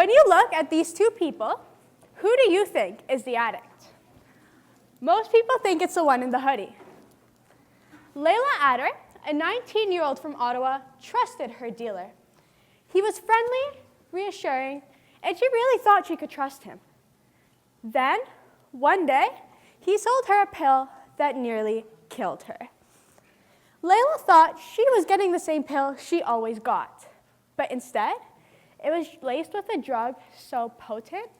When you look at these two people, who do you think is the addict? Most people think it's the one in the hoodie. Layla Adder, a 19-year-old from Ottawa, trusted her dealer. He was friendly, reassuring, and she really thought she could trust him. Then, one day, he sold her a pill that nearly killed her. Layla thought she was getting the same pill she always got, but instead, it was laced with a drug so potent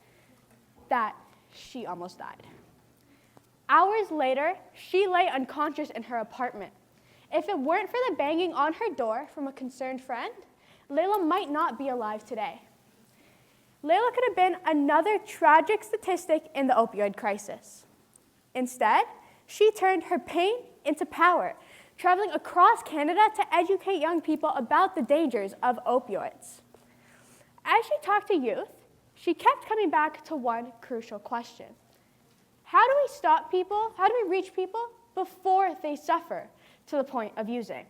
that she almost died. Hours later, she lay unconscious in her apartment. If it weren't for the banging on her door from a concerned friend, Layla might not be alive today. Layla could have been another tragic statistic in the opioid crisis. Instead, she turned her pain into power, traveling across Canada to educate young people about the dangers of opioids. As she talked to youth, she kept coming back to one crucial question. How do we stop people? How do we reach people before they suffer to the point of using?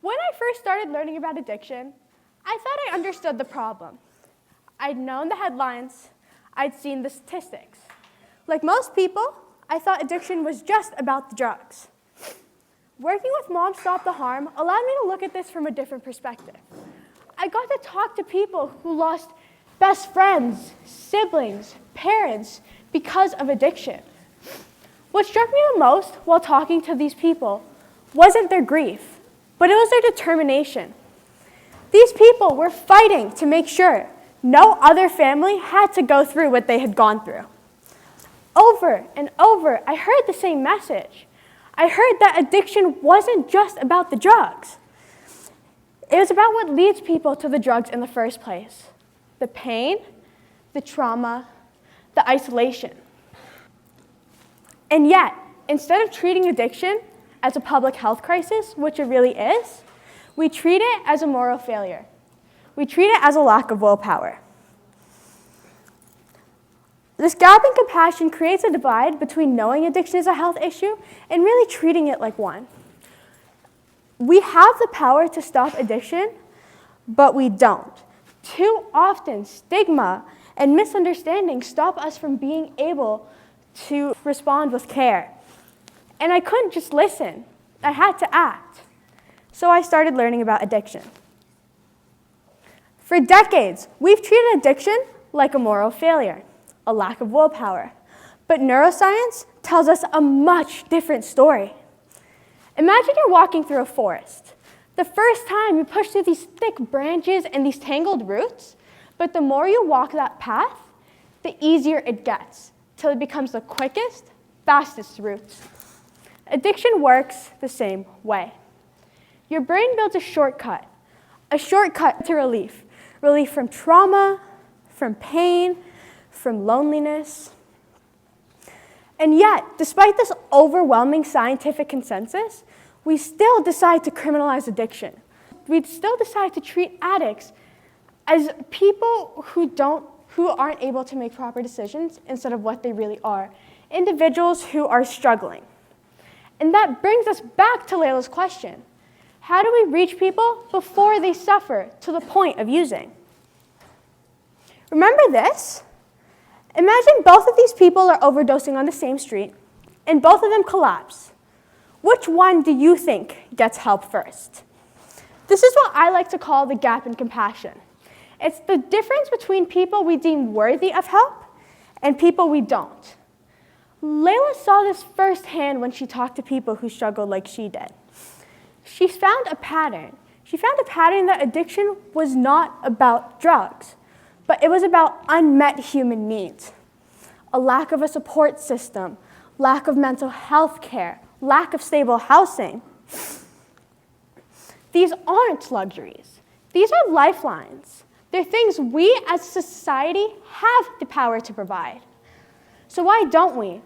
When I first started learning about addiction, I thought I understood the problem. I'd known the headlines, I'd seen the statistics. Like most people, I thought addiction was just about the drugs. Working with Mom Stop the Harm allowed me to look at this from a different perspective. I got to talk to people who lost best friends, siblings, parents because of addiction. What struck me the most while talking to these people wasn't their grief, but it was their determination. These people were fighting to make sure no other family had to go through what they had gone through. Over and over, I heard the same message. I heard that addiction wasn't just about the drugs. It was about what leads people to the drugs in the first place. The pain, the trauma, the isolation. And yet, instead of treating addiction as a public health crisis, which it really is, we treat it as a moral failure. We treat it as a lack of willpower. This gap in compassion creates a divide between knowing addiction is a health issue and really treating it like one. We have the power to stop addiction, but we don't. Too often, stigma and misunderstanding stop us from being able to respond with care. And I couldn't just listen. I had to act. So I started learning about addiction. For decades, we've treated addiction like a moral failure, a lack of willpower. But neuroscience tells us a much different story. Imagine you're walking through a forest. The first time you push through these thick branches and these tangled roots, but the more you walk that path, the easier it gets, till it becomes the quickest, fastest route. Addiction works the same way. Your brain builds a shortcut to relief. Relief from trauma, from pain, from loneliness. And yet, despite this overwhelming scientific consensus, we still decide to criminalize addiction. We still decide to treat addicts as people who aren't able to make proper decisions instead of what they really are, individuals who are struggling. And that brings us back to Layla's question. How do we reach people before they suffer to the point of using? Remember this? Imagine both of these people are overdosing on the same street, and both of them collapse. Which one do you think gets help first? This is what I like to call the gap in compassion. It's the difference between people we deem worthy of help and people we don't. Layla saw this firsthand when she talked to people who struggled like she did. She found a pattern. She found a pattern that addiction was not about drugs, but it was about unmet human needs. A lack of a support system, lack of mental health care, lack of stable housing. These aren't luxuries. These are lifelines. They're things we as a society have the power to provide. So why don't we?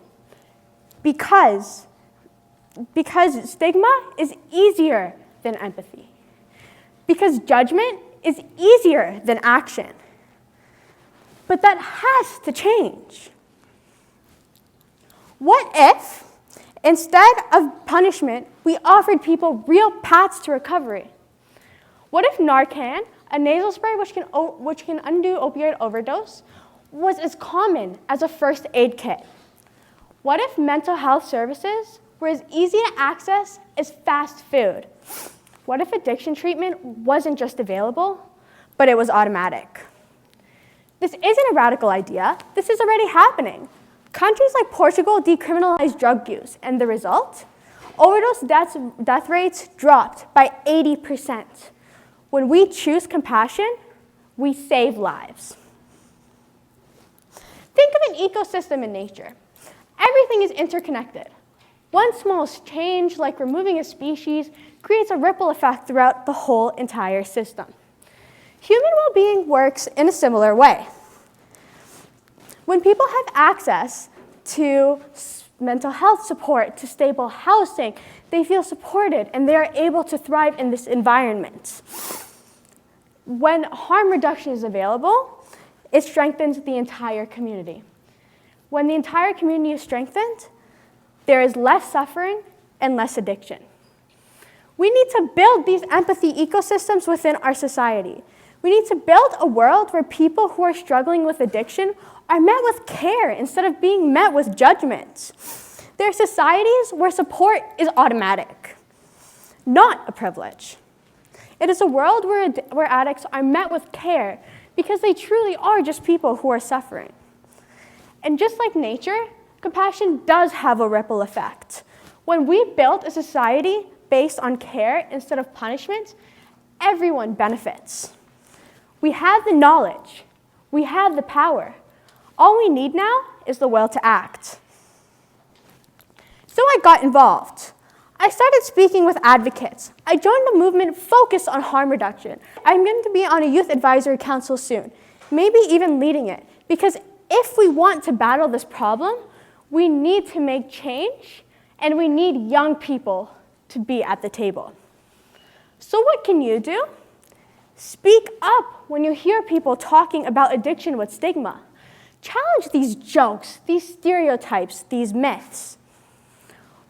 Because stigma is easier than empathy. Because judgment is easier than action. But that has to change. What if, instead of punishment, we offered people real paths to recovery? What if Narcan, a nasal spray which can undo opioid overdose was as common as a first aid kit. What if mental health services were as easy to access as fast food? What if addiction treatment wasn't just available, but it was automatic? This isn't a radical idea. This is already happening. Countries like Portugal decriminalized drug use, and the result? Overdose death rates dropped by 80%. When we choose compassion, we save lives. Think of an ecosystem in nature. Everything is interconnected. One small change, like removing a species, creates a ripple effect throughout the whole entire system. Human well-being works in a similar way. When people have access to mental health support, to stable housing, they feel supported and they are able to thrive in this environment. When harm reduction is available, it strengthens the entire community. When the entire community is strengthened, there is less suffering and less addiction. We need to build these empathy ecosystems within our society. We need to build a world where people who are struggling with addiction are met with care instead of being met with judgment. There are societies where support is automatic, not a privilege. It is a world where addicts are met with care because they truly are just people who are suffering. And just like nature, compassion does have a ripple effect. When we built a society based on care instead of punishment, everyone benefits. We have the knowledge. We have the power. All we need now is the will to act. So I got involved. I started speaking with advocates. I joined a movement focused on harm reduction. I'm going to be on a youth advisory council soon, maybe even leading it, because if we want to battle this problem, we need to make change, and we need young people to be at the table. So what can you do? Speak up when you hear people talking about addiction with stigma. Challenge these jokes, these stereotypes, these myths.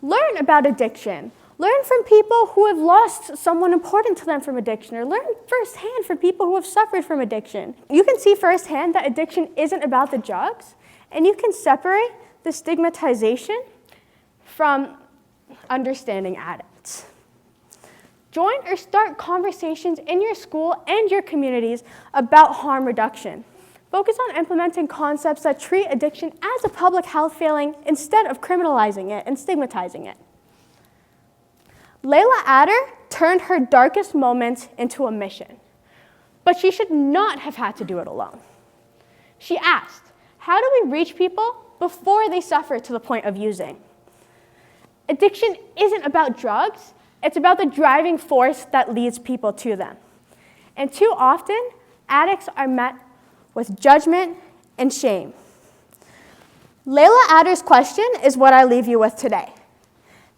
Learn about addiction. Learn from people who have lost someone important to them from addiction, or learn firsthand from people who have suffered from addiction. You can see firsthand that addiction isn't about the drugs, and you can separate the stigmatization from understanding addicts. Join or start conversations in your school and your communities about harm reduction. Focus on implementing concepts that treat addiction as a public health failing instead of criminalizing it and stigmatizing it. Layla Adder turned her darkest moments into a mission, but she should not have had to do it alone. She asked, how do we reach people before they suffer to the point of using? Addiction isn't about drugs, it's about the driving force that leads people to them. And too often, addicts are met with judgment and shame. Layla Adder's question is what I leave you with today.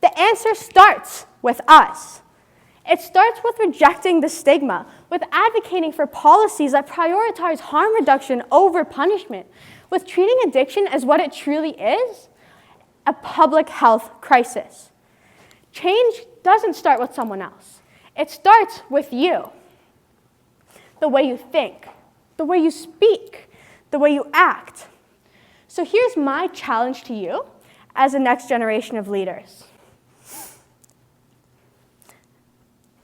The answer starts with us. It starts with rejecting the stigma, with advocating for policies that prioritize harm reduction over punishment, with treating addiction as what it truly is, a public health crisis. Change doesn't start with someone else. It starts with you. The way you think, the way you speak, the way you act. So here's my challenge to you as the next generation of leaders.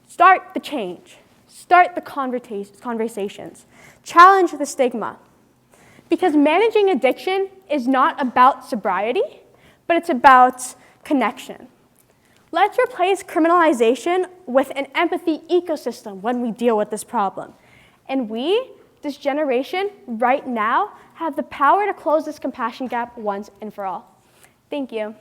Start the change. Start the conversations. Challenge the stigma. Because managing addiction is not about sobriety, but it's about connection. Let's replace criminalization with an empathy ecosystem when we deal with this problem. And we, this generation, right now, have the power to close this compassion gap once and for all. Thank you.